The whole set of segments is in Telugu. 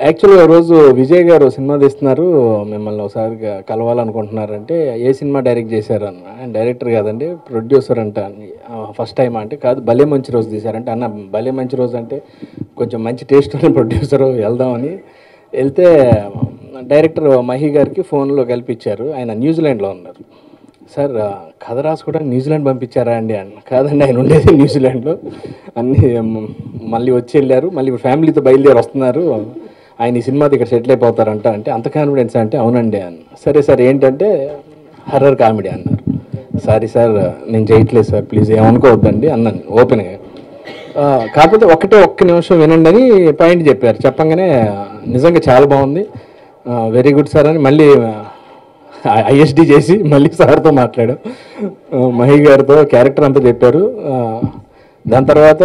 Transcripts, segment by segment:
యాక్చువల్గా రోజు విజయ్ గారు సినిమా తీస్తున్నారు, మిమ్మల్ని ఒకసారి కలవాలనుకుంటున్నారంటే ఏ సినిమా డైరెక్ట్ చేశారన్న. ఆయన డైరెక్టర్ కాదండి, ప్రొడ్యూసర్ అంట. ఫస్ట్ టైం అంటే కాదు, భలే మంచి రోజు తీశారంటే. అన్న భలే మంచి రోజు అంటే కొంచెం మంచి టేస్ట్ ఉన్న ప్రొడ్యూసర్, వెళ్దామని వెళ్తే డైరెక్టర్ మహి గారికి ఫోన్లో కల్పించారు. ఆయన న్యూజిలాండ్లో ఉన్నారు. సార్ కథ రాసుకోవడానికి న్యూజిలాండ్ పంపించారా అండి అన్న. కాదండి, ఆయన ఉండేది న్యూజిలాండ్లో. అన్నీ మళ్ళీ వచ్చి వెళ్ళారు, మళ్ళీ ఫ్యామిలీతో బయలుదేరి వస్తున్నారు. ఆయన ఈ సినిమాది ఇక్కడ సెటిల్ అయిపోతారంట. అంటే అంత కాన్ఫిడెన్స్ అంటే అవునండి అన్న. సరే సార్ ఏంటంటే హర్రర్ కామెడీ అన్నారు. సారీ సార్ నేను చేయట్లేదు సార్, ప్లీజ్ ఏమనుకోవద్దండి అన్నాను ఓపెన్గా. కాకపోతే ఒక్క నిమిషం వినండి అని పాయింట్ చెప్పారు. చెప్పంగానే నిజంగా చాలా బాగుంది, వెరీ గుడ్ సార్ అని మళ్ళీ ఐఎస్డి చేసి మళ్ళీ సార్తో మాట్లాడాం, మహి గారితో క్యారెక్టర్ అంతా చెప్పారు. దాని తర్వాత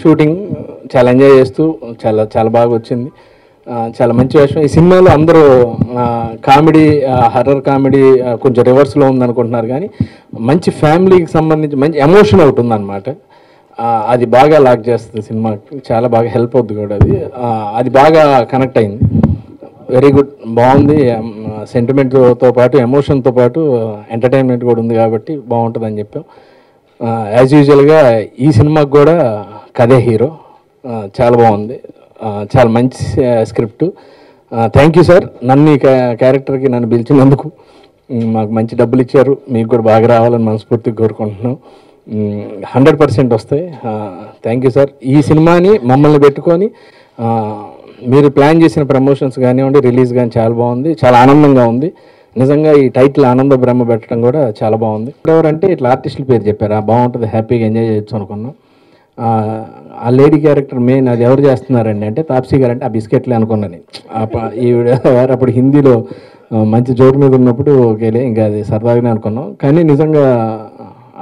షూటింగ్ చాలా ఎంజాయ్ చేస్తూ చాలా చాలా బాగా వచ్చింది. చాలా మంచి విషయం. ఈ సినిమాలో అందరూ కామెడీ, హర్రర్ కామెడీ కొంచెం రివర్స్లో ఉందనుకుంటున్నారు, కానీ మంచి ఫ్యామిలీకి సంబంధించి మంచి ఎమోషన్ ఒకటి ఉందన్నమాట. అది బాగా లాక్ చేస్తుంది సినిమాకి, చాలా బాగా హెల్ప్ అవుతుంది కూడా. అది బాగా కనెక్ట్ అయింది. వెరీ గుడ్, బాగుంది. సెంటిమెంట్తో పాటు ఎమోషన్తో పాటు ఎంటర్టైన్మెంట్ కూడా ఉంది కాబట్టి బాగుంటుందని చెప్పాం. యాజ్ యూజువల్గా ఈ సినిమాకి కూడా కథే హీరో. చాలా బాగుంది, చాలా మంచి స్క్రిప్ట్. థ్యాంక్ యూ సార్, నన్ను ఈ క్యారెక్టర్కి నన్ను పిలిచినందుకు. మాకు మంచి డబ్బులు ఇచ్చారు, మీకు కూడా బాగా రావాలని మనస్ఫూర్తిగా కోరుకుంటున్నాం. 100% వస్తాయి. Thank you sir. ఈ సినిమాని మమ్మల్ని పెట్టుకొని మీరు ప్లాన్ చేసిన ప్రమోషన్స్ కానివ్వండి, రిలీజ్ కానీ చాలా బాగుంది, చాలా ఆనందంగా ఉంది. నిజంగా ఈ టైటిల్ ఆనంద బ్రహ్మ పెట్టడం కూడా చాలా బాగుంది. ఎవరంటే ఇట్లా ఆర్టిస్టుల పేరు చెప్పారు, బాగుంటుంది, హ్యాపీగా ఎంజాయ్ చేయొచ్చు అనుకున్నాం. ఆ లేడీ క్యారెక్టర్ మెయిన్ అది ఎవరు చేస్తున్నారండి అంటే తాప్సీ గారు. అంటే ఆ బిస్కెట్లే అనుకున్నాను ఈవిడ వారు అప్పుడు హిందీలో మంచి జోరు మీద ఉన్నప్పుడు ఓకేలే, ఇంకా అది సరదాగానే అనుకున్నాం. కానీ నిజంగా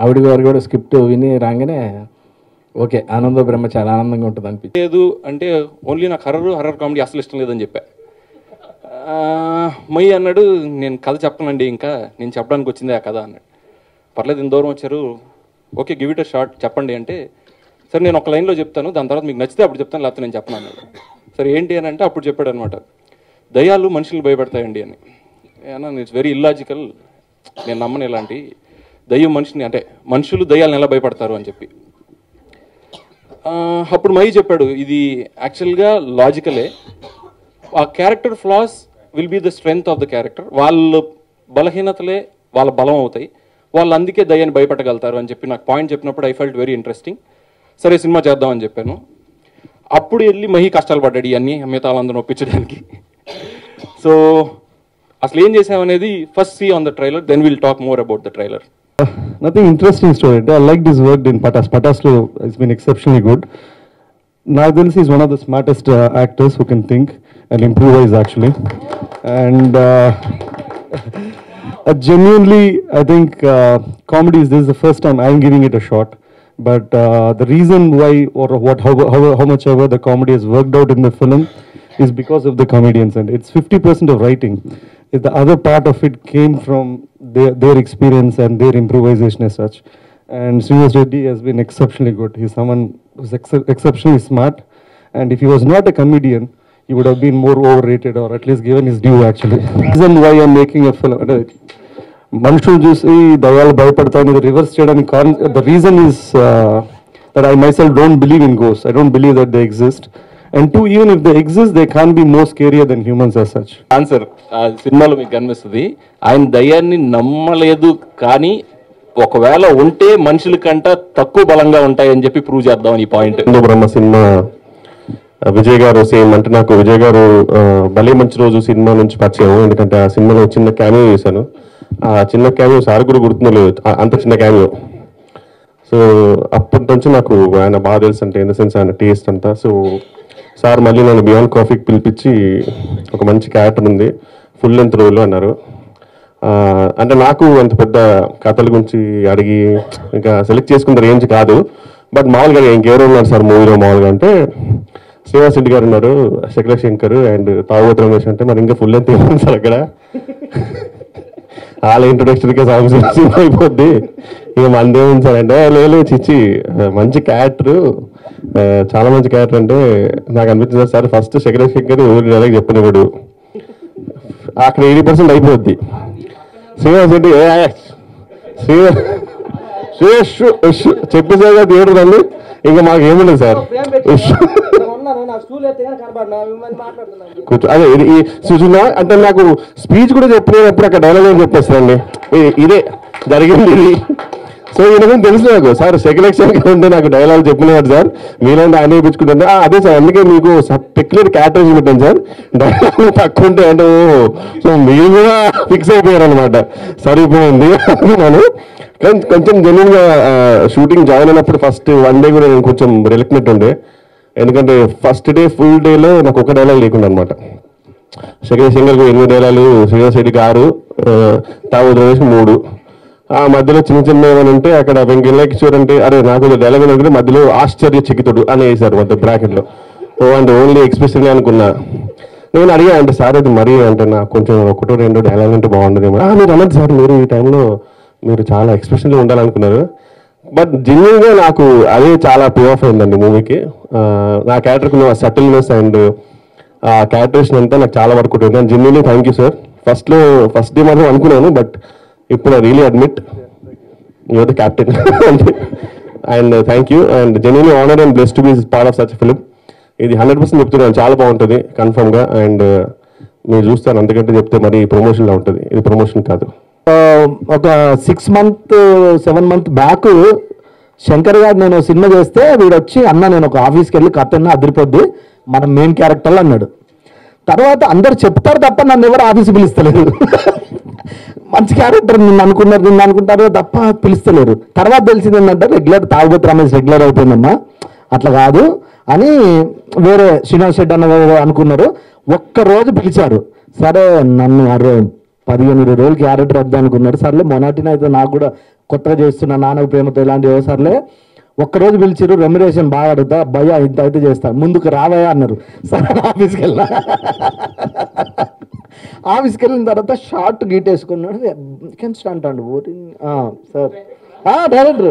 ఆవిడ గారు కూడా స్క్రిప్ట్ విని రాగానే ఓకే, ఆనంద బ్రహ్మ చాలా ఆనందంగా ఉంటుంది అనిపించింది. లేదు అంటే ఓన్లీ నాకు హర్రర్ కామెడీ అసలు ఇష్టం లేదని చెప్పా. మయ్య అన్నాడు, నేను కథ చెప్పనండి, ఇంకా నేను చెప్పడానికి వచ్చిందే ఆ కథ అన్నాడు. పర్లేదు, ఇంత దూరం వచ్చారు, okay give it a short చెప్పండి అంటే, సరే నేను ఒక లైన్లో చెప్తాను, దాని తర్వాత మీకు నచ్చితే అప్పుడు చెప్తాను, లేకపోతే నేను చెప్పను అన్నాడు. సరే ఏంటి అని అంటే అప్పుడు చెప్పాడు అనమాట, దయ్యాలు మనుషులు భయపడతాయండి అని. అన్నా ఇట్స్ వెరీ ఇల్లాజికల్, నేను నమ్మను ఇలాంటి దయ్యం మనిషిని, అంటే మనుషులు దయ్యాలను ఎలా భయపడతారు అని చెప్పి. అప్పుడు మై చెప్పాడు, ఇది యాక్చువల్గా లాజికలే, ఆ character flaws will be the strength of the character. వాళ్ళ బలహీనతలే వాళ్ళ బలం అవుతాయి, వాళ్ళు అందుకే దయ్యాన్ని భయపడగలుగుతారు అని చెప్పి నాకు పాయింట్ చెప్పినప్పుడు ఐ ఫెల్ట్ వెరీ ఇంట్రెస్టింగ్. సరే సినిమా చేద్దామని చెప్పాను. అప్పుడు వెళ్ళి మహి కష్టాలు పడ్డాడు ఇవన్నీ మిగతా వాళ్ళందరూ ఒప్పించడానికి. సో అసలు ఏం చేసామనేది first see on the trailer, then will talk more about the trailer. Nothing interesting story. I liked his work in Patas. Patas has been exceptionally good. Nadal is one of the smartest actors who can think and improvise actually. And genuinely, I think comedy is this is the first time I'm giving it a shot. But the reason why or how much ever the comedy has worked out in the film is because of the comedians, and it's 50% of writing. If the other part of it came from their experience and their improvisation as such. And Srinivas Reddy has been exceptionally good. He's someone who's exceptionally smart, and if he was not a comedian, he would have been more overrated or at least given his due actually. The reason why I'm making a film, Manshul చూసి దయాలు భయపడతాను రివర్స్ చేయడానికి the reason is that I myself don't believe in ghosts. I don't believe that they exist. And two, even if they exist, they can't be more scarier than humans as such. Answer సినిమాలో మీకు కనిపిస్తుంది, ఆయన దయ్యాన్ని నమ్మలేదు, కానీ ఒకవేళ ఉంటే మనుషుల కంట తక్కువ బలంగా ఉంటాయని చెప్పి ప్రూవ్ చేద్దాం ఈ పాయింట్. బ్రహ్మ సినిమా విజయ్ గారు సేమ్ అంటే నాకు విజయ్ గారు భలే మంచి రోజు సినిమా నుంచి పరిచయం. ఎందుకంటే ఆ సినిమాలో చిన్న క్యామియో చేశాను. ఆ చిన్న క్యామియో సార్ కూడా గుర్తుండలేదు, అంత చిన్న క్యామియో. సో అప్పటి నుంచి నాకు ఆయన బాగా తెలుసు, అంటే ఇన్ ద సెన్స్ ఆయన టేస్ట్ అంతా. సో సార్ మళ్ళీ నన్ను బియాండ్ కాఫీకి పిలిపించి ఒక మంచి క్యారెక్టర్ ఉంది ఫుల్ లెంత్ రోల్ అన్నారు. అంటే నాకు అంత పెద్ద కథల గురించి అడిగి ఇంకా సెలెక్ట్ చేసుకున్న రేంజ్ కాదు. బట్ మామూలుగా ఇంకెవరు ఉన్నారు సార్ మూవీలో మామూలుగా అంటే శ్రీనివాస్ రెడ్డి గారు ఉన్నారు, శంకర్ అండ్ తాగోత్ రమేష్ అంటే మరి ఇంకా ఫుల్ లెంత్ ఏమన్నా సార్ అక్కడ వాళ్ళ ఇంట్రొడక్షన్కే సినిమా అయిపోద్ది, ఇక మనదే ఉంది సార్ అంటే లేదు చిచ్చి మంచి క్యారెక్టర్, చాలా మంచి క్యారెక్టర్ అంటే నాకు అనిపించింది సార్. ఫస్ట్ శంకర్ డైలాగ్ చెప్పనివాడు, అక్కడ 80% అయిపోద్ది. శ్రీనివాస్ రెడ్డి చెప్పేసారు థియేటర్ అండి, ఇంకా మాకు ఏముండదు సార్. కూర్చో అదే ఈ సుజనా అంటే నాకు స్పీచ్ కూడా చెప్పినప్పుడు అక్కడ డైలాగ్ అని చెప్పేస్తారండి, ఇదే జరిగింది ఇది. సో ఈయన తెలుసు నాకు సార్, సెకండ్ ఎక్షన్ ఉంటే నాకు డైలాగ్ చెప్పినాడు సార్, మీలాంటి ఆయన వేయించుకుంటే అదే సార్, అందుకే మీకు పెక్యులర్ క్యారెక్టర్స్ పెట్టాను సార్, డైలాగ్ తక్కువ ఉంటే అంటే సో మీరు కూడా ఫిక్స్ అయిపోయారు అనమాట. సరిపోయింది అనుకున్నాను. కానీ కొంచెం జెన్యున్గా షూటింగ్ జాయిన్ అయినప్పుడు ఫస్ట్ 1 day కూడా నేను కొంచెం రిలక్టెంట్ ఉండే, ఎందుకంటే ఫస్ట్ డే ఫుల్ డేలో నాకు ఒక డైలాగ్ లేకుండా అనమాట. శంకర్కి 8 డైలాగులు, శ్రీనివాస్ రెడ్డికి 6, తావు రమేష్కి 3. ఆ మధ్యలో చిన్న చిన్న ఏమైనా ఉంటే అక్కడ వెంకయ్య కిషోర్ అంటే అరే నాకు డైలాగ్ అనుకుంటే మధ్యలో ఆశ్చర్య చికితుడు అని వేశారు మొత్తం బ్రాకెట్లో. అంటే ఓన్లీ ఎక్స్ప్రెషన్ అనుకున్నా. నేను అడిగా అంటే సార్ అది మరీ అంటే నాకు కొంచెం 1-2 డైలాగ్ అంటే బాగుండదేమో. మీరు అన్నది సార్, మీరు ఈ టైంలో మీరు చాలా ఎక్స్ప్రెషన్లో ఉండాలనుకున్నారు, బట్ జెన్యున్గా నాకు అదే చాలా పే ఆఫ్ అయిందండి మూవీకి. నా క్యారెక్టర్కి సటిల్నెస్ అండ్ ఆ క్యారెక్టరేషన్ అంతా నాకు చాలా వర్క్ ఉంటుంది. Genuinely thank you sir. First day మాత్రం అనుకున్నాను, బట్ ఇప్పుడు I really admit your the captain and thank you and genuinely honoured and blessed to be part of such film. ఇది 100% చెప్తున్నాను, చాలా బాగుంటుంది కన్ఫర్మ్గా. అండ్ మీరు చూస్తారు, అంతకంటే చెప్తే మరి ప్రమోషన్లో ఉంటుంది, ఇది ప్రమోషన్ కాదు. ఒక 6 months 7 months బ్యాక్ శంకర్ గారు నేను సినిమా చేస్తే వీడు వచ్చి అన్న నేను ఒక ఆఫీస్కి వెళ్ళి కథ అదిరిపోద్ది మన మెయిన్ క్యారెక్టర్లో అన్నాడు. తర్వాత అందరు చెప్తారు తప్ప నన్ను ఎవరు ఆఫీస్కి పిలుస్తలేరు. మంచి క్యారెక్టర్ నిన్ను అనుకుంటారు తప్ప పిలుస్తలేరు. తర్వాత తెలిసింది ఏంటంటే రెగ్యులర్ తాగుబోతు రమేష్ రెగ్యులర్ అయిపోయిందమ్మా, అట్లా కాదు అని వేరే శ్రీనివాస్ రెడ్డి అన్న అనుకున్నారు. ఒక్కరోజు పిలిచారు, సరే నన్ను 15-20 రోజులు క్యారెక్టర్ వద్దా అనుకున్నారు. సర్లే మొనాటిన అయితే నాకు కూడా కొత్తగా చేస్తున్నా నాన్నకు ప్రేమతో ఇలాంటివి, సర్లే ఒక్కరోజు పిలిచారు. రెమ్యురేషన్ బాగా అడుగుతా, భయ్యా ఇంత అయితే చేస్తాను, ముందుకు రావయ్యా అన్నారు. సరే ఆఫీస్కి వెళ్ళినా, ఆఫీస్కి వెళ్ళిన తర్వాత షార్ట్ గీటేసుకున్నాడు. కెన్స్ట్ అంటాడు సార్ డైరెక్టర్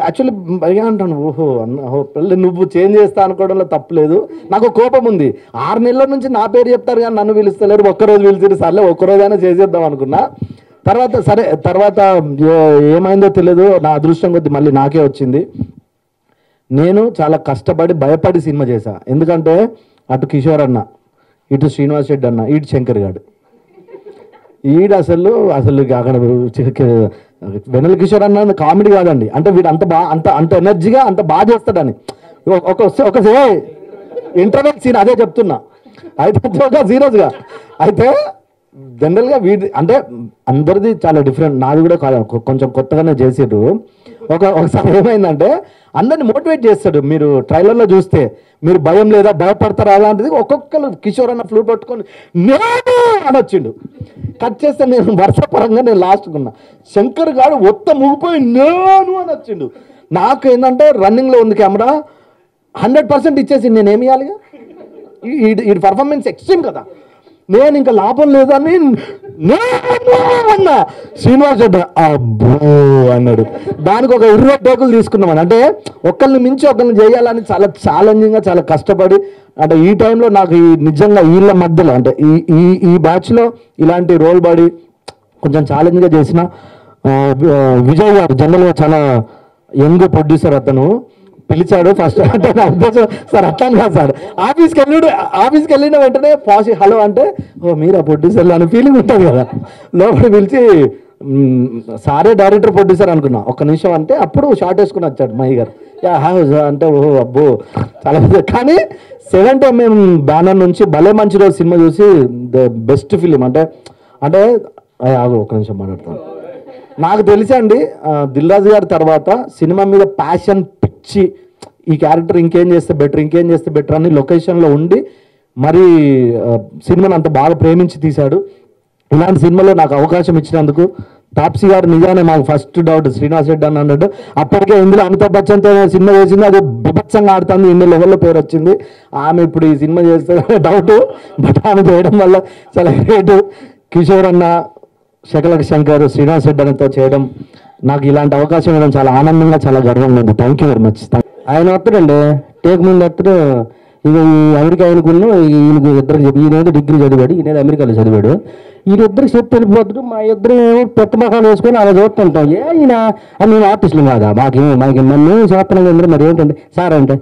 యాక్చువల్లీ భయ్యా అంటాను. ఓహో పెళ్ళి నువ్వు చేంజ్ చేస్తా అనుకోవడంలో తప్పలేదు, నాకు కోపం ఉంది. 6 నెలల నుంచి నా పేరు చెప్తారు కానీ నన్ను పిలుస్తలేరు, ఒక్కరోజు పిలిచారు, సర్లే ఒక్కరోజైనా చేసేద్దాం అనుకున్నా. తర్వాత ఏమైందో తెలియదు, నా అదృష్టం కొద్ది మళ్ళీ నాకే వచ్చింది. నేను చాలా కష్టపడి భయపడి సినిమా చేశా, ఎందుకంటే అటు కిషోర్ అన్న, ఇటు శ్రీనివాస్ రెడ్డి అన్న, ఇటు శంకర్ గారు. అసలు అక్కడ వెన్నెల కిషోర్ అన్న కామెడీ కాదండి, అంటే వీడు అంత ఎనర్జీగా అంత బాగా చేస్తాడని ఒక ఇంటర్వెల్ సీన్ అదే చెప్తున్నా. అయితే సీరియస్గా అయితే జనరల్గా వీడి అంటే అందరిది చాలా డిఫరెంట్, నాది కూడా కొంచెం కొత్తగానే చేసిర్రు. ఒకసారి ఏమైందంటే అందరిని మోటివేట్ చేస్తాడు. మీరు ట్రైలర్లో చూస్తే మీరు భయం లేదా భయపడతారా అలాంటిది ఒక్కొక్కరు కిషోర్ అన్న ఫ్లూట్ పట్టుకొని నేను అని వచ్చిండు. కట్ చేస్తే నేను వరుసపరంగా నేను లాస్ట్కున్నా. శంకర్ గారు మొత్తం ఊగిపోయి నేను అని వచ్చిండు. నాకు ఏంటంటే రన్నింగ్లో ఉంది కెమెరా, 100% ఇచ్చేసి నేనేమి ఇవ్వాలిగా, ఈ పర్ఫార్మెన్స్ ఎక్స్ట్రీమ్ కదా, నేను ఇంకా లాభం లేదని అన్నా. శ్రీనివాస్ రెడ్డి అబ్బో అన్నాడు. దానికి ఒక 20 టేకులు తీసుకున్నామని, అంటే ఒకరిని మించి ఒకరిని చేయాలని చాలా ఛాలెంజింగ్గా చాలా కష్టపడి, అంటే ఈ టైంలో నాకు నిజంగా వీళ్ళ మధ్యలో అంటే ఈ బ్యాచ్లో ఇలాంటి రోల్ పడి కొంచెం ఛాలెంజ్గా చేసిన విజయ్ గారు జనరల్గా చాలా యంగ్ ప్రొడ్యూసర్, అతను పిలిచాడు ఫస్ట్. అంటే నా ఉద్దేశం సార్ అట్లా కాదు సార్, ఆఫీస్కి వెళ్ళిన వెంటనే హలో అంటే ఓ మీరు ఆ ప్రొడ్యూసర్లు అనే ఫీలింగ్ ఉంటుంది కదా. లోపల పిలిచి సారే డైరెక్టర్ ప్రొడ్యూసర్ అనుకున్నా. ఒక్క నిమిషం అంటే అప్పుడు షార్ట్ వేసుకుని వచ్చాడు మహి గారు. అంటే ఓహో అబ్బో చాలా. కానీ 70mm బ్యానర్ నుంచి భలే మంచి రోజు సినిమా చూసి ద బెస్ట్ ఫిలిం అంటే ఒక నిమిషం మాట్లాడతాను. నాకు తెలిసి అండి దిల్ రాజు గారి తర్వాత సినిమా మీద ప్యాషన్ పిచ్చి, ఈ క్యారెక్టర్ ఇంకేం చేస్తే బెటర్ అని లొకేషన్లో ఉండి మరి సినిమాని అంత బాగా ప్రేమించి తీశాడు. ఇలాంటి సినిమాలో నాకు అవకాశం ఇచ్చినందుకు తాప్సీ గారు నిజానే మాకు ఫస్ట్ డౌట్ శ్రీనివాస్ రెడ్డి అని అన్నాడు. అప్పటికే ఇందులో అమితాబ్ బచ్చన్తో సినిమా చేసింది, అది బిభత్సంగా ఆడుతుంది, ఇన్ని లెవెల్లో పేరు వచ్చింది. ఆమె ఇప్పుడు ఈ సినిమా చేస్తే డౌట్, బట్ ఆమె చేయడం వల్ల చాలా గ్రేట్. కిషోర్ అన్న శకలక శంకర్ శ్రీనివాస్ రెడ్డితో చేయడం, నాకు ఇలాంటి అవకాశం ఇవ్వడం చాలా ఆనందంగా, చాలా గర్వంగా ఉంది. Thank you very much. ఆయన వస్తాడండి టేక్ ముందు వస్తాడు. ఇక ఈ అమెరికా ఆయనకున్న ఈయనకు ఇద్దరికి చెప్పి, ఈయనేదో డిగ్రీ చదివాడు, ఈయనేదో అమెరికాలో చదివాడు. వీళ్ళిద్దరికి చెప్పి వెళ్ళిపోతాడు. మా ఇద్దరు పెద్ద మొఖాలు వేసుకొని అలా చూస్తుంటాం. ఈయన అని మేము ఆర్టిస్టులు కాదా, మాకు మేము చేస్తున్నాం అందరూ. మరి ఏంటంటే సార్ అంటే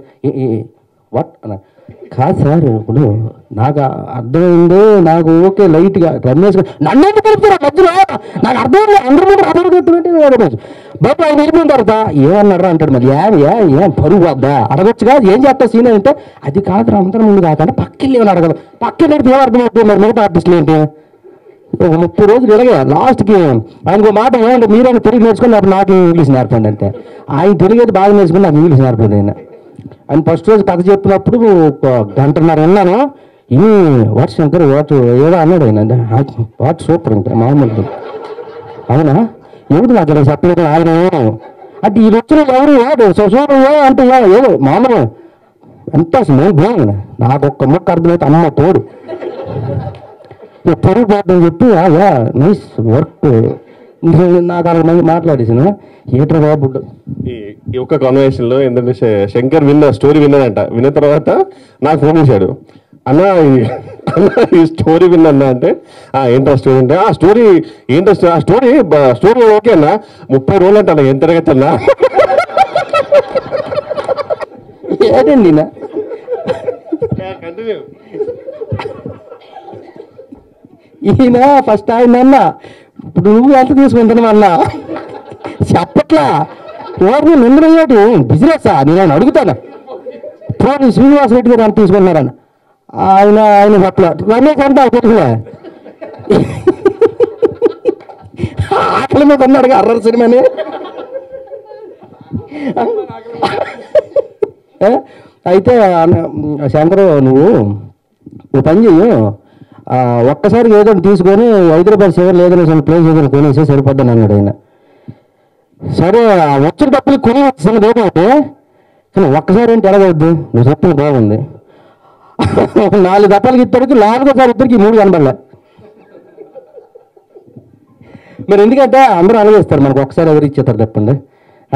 వాట్ అన్న కాదు సార్, ఇప్పుడు నాకు అర్థమైంది, నాకు ఓకే లైట్గా రమేష్ నన్ను ఎందుకు కలుపుతారా మధ్యలో, నాకు అర్థమైంది. అందరూ రమేష్ బాబు ఆయన వెళ్ళిపోయిన తర్వాత ఏమన్నారా అంటాడు. మరి ఏం పరుగు వద్దా అడగొచ్చుగా, ఏం చేస్తా సీన్ అంటే అది కాదు అందరం ముందు కాకుండా పక్కకి ఏమని అడగదు. పక్కకి ఏం అర్థమవుతుంది. మరి మిగతా ఆర్టిస్టులు ఏంటి, ఒక 30 రోజులు ఇలాగే లాస్ట్కి ఆయనకు మాట ఏమంటే మీరైనా తెలుగు నేర్చుకుని అప్పుడు నాకు ఇంగ్లీష్ నేర్పండి అంటే, ఆయన తెలుగు అయితే బాగా నేర్చుకుని నాకు ఇంగ్లీష్ నేర్పండి. ఆయన ఫస్ట్ రోజు కథ చెప్పినప్పుడు ఒక గంటన్నర విన్నాను. వాట్ శంకర్ వాట్ ఏదో అన్నాడు ఆయన, వాట్ సూపర్ అంటే మామూలు. అవునా ఏమిటి నాకు ఇలా చెప్పలేదు ఆయన అంటే ఈ వచ్చిన ఎవరు సూపర్ అంటే ఏదో మామూలు ఎంత నేను బాగుంది. నాకు ఒక్క ముక్క అర్థమైతే అమ్మ తోడు పొరుగు పోతుందని చెప్పి నైస్ వర్క్ నాకు అలా మంది మాట్లాడేసాను. ఏట్రా బాబు ఈ ఒక్క కాన్వర్సేషన్ లో ఏంటంటే శంకర్ స్టోరీ విన్నాడంట. విన్న తర్వాత నాకు ఫోన్ చేశాడు, అన్న ఈ స్టోరీ విన్నా అంటే ఏంటో స్టోరీ అంటే ఆ స్టోరీ ఏంటో స్టోరీ ఓకే అన్న 30 రోజులు అంటే అన్న ఎంత అన్నా ఏదండి ఈయన ఫస్ట్ ఆయన అన్న ఇప్పుడు నువ్వు ఎంత తీసుకుంటున్నావు అన్న చెప్పట్లా ఎవరు నిన్న అయ్యాటి బిజినెస్ నేను అడుగుతాను. పోనీ శ్రీనివాస్ రెడ్డి గారు ఎంత తీసుకున్నారన్న ఆయన పట్ల రమేష్ అంటే పెట్టుకున్నా ఆకలి మీద అన్నాడు అర్రర్ సినిమాని. అయితే శంకర్ నువ్వు పని చెయ్యి, ఒక్కసారి ఏదో తీసుకొని హైదరాబాద్ చివరి ఏదైనా ప్లేస్ ఏదైనా కొనేసి సరిపోద్దని అన్నాడు ఆయన. సరే వచ్చిన డబ్బులు కొని వచ్చిన లేకపోతే కానీ ఒక్కసారి ఏంటి ఎలాగవద్దు, నువ్వు చెప్పిన బాగుంది. 4 దప్పాలకి ఇద్దరికి 4వ ఇద్దరికి 3 కనబడలే. మరి ఎందుకంటే అందరూ అలాగేస్తారు, మనకు ఒకసారి ఎవరు ఇచ్చేస్తారు చెప్పండి.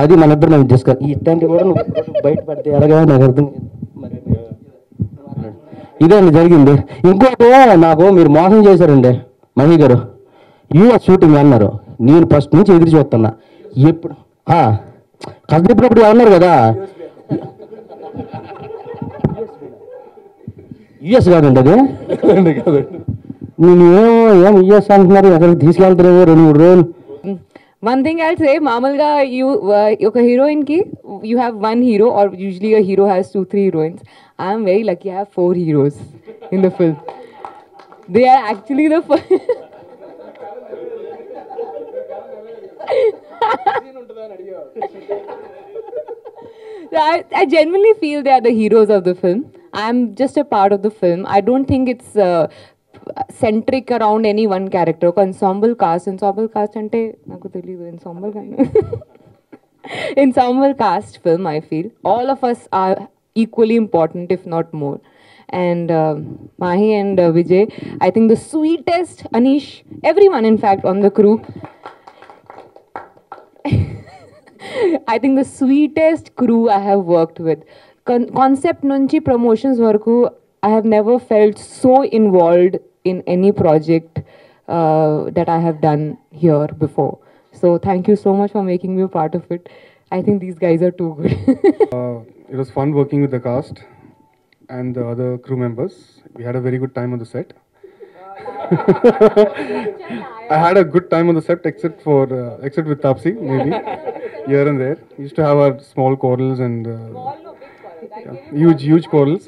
అది మన ఇద్దరు మనం డిస్కస్. ఇట్లాంటివి కూడా నువ్వు బయట పడితే ఎలాగా నాకు అర్థం. ఇదే అండి జరిగింది. ఇంకోటి నాకు మీరు మోసం చేశారండి మహి గారు. యూఎస్ షూటింగ్ అన్నారు, నేను ఫస్ట్ నుంచి ఎదురు చూస్తున్నా. ఎప్పుడు కథ చెప్పినప్పుడు అన్నారు కదా యుఎస్ కాదండి అది. నేను ఏం యుఎస్ అంటున్నారు, ఎక్కడికి తీసుకెళ్తారేమో 2-3 రోజులు. One thing I'll say, Mamalga, a heroine ki, you have one hero, or usually a hero has 2-3 heroines. I am very lucky, I have 4 heroes in the film. They are actually the I genuinely feel they are the heroes of the film. I am just a part of the film. I don't think it's centric around any one character. Ensemble cast ante naku teliyadu ensemble cast film. I feel all of us are equally important, if not more. And Mahi and Vijay, I think the sweetest, Anish, everyone in fact on the crew, I think the sweetest crew I have worked with. Concept nunchi promotions varaku I have never felt so involved in any project that I have done here before. So thank you so much for making me a part of it. I think these guys are too good. It was fun working with the cast and the other crew members. We had a very good time on the set. I had a good time on the set except with Tapsi, maybe here and there. We used to have our small quarrels and huge quarrels.